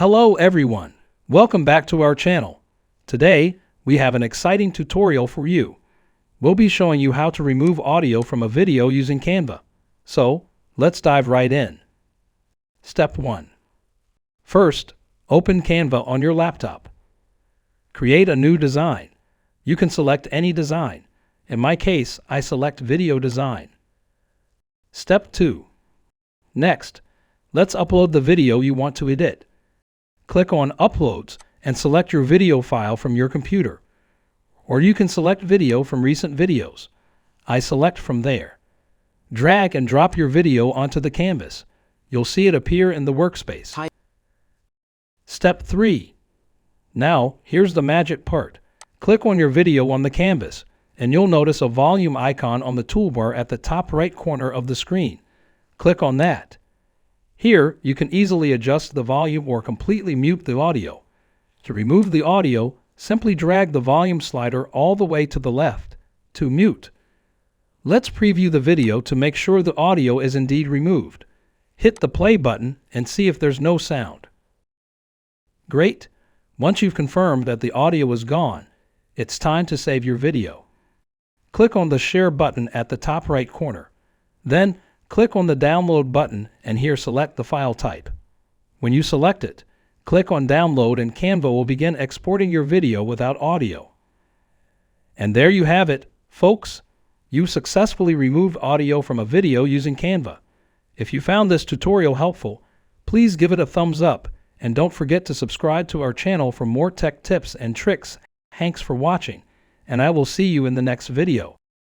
Hello everyone, welcome back to our channel. Today, we have an exciting tutorial for you. We'll be showing you how to remove audio from a video using Canva. So, let's dive right in. Step 1. First, open Canva on your laptop. Create a new design. You can select any design. In my case, I select video design. Step 2. Next, let's upload the video you want to edit. Click on Uploads and select your video file from your computer. Or you can select video from recent videos. I select from there. Drag and drop your video onto the canvas. You'll see it appear in the workspace. Step 3. Now, here's the magic part. Click on your video on the canvas, and you'll notice a volume icon on the toolbar at the top right corner of the screen. Click on that. Here, you can easily adjust the volume or completely mute the audio. To remove the audio, simply drag the volume slider all the way to the left to mute. Let's preview the video to make sure the audio is indeed removed. Hit the play button and see if there's no sound. Great! Once you've confirmed that the audio is gone, it's time to save your video. Click on the Share button at the top right corner. Then, click on the Download button and here select the file type. When you select it, click on Download and Canva will begin exporting your video without audio. And there you have it, folks. You successfully removed audio from a video using Canva. If you found this tutorial helpful, please give it a thumbs up and don't forget to subscribe to our channel for more tech tips and tricks. Thanks for watching, and I will see you in the next video.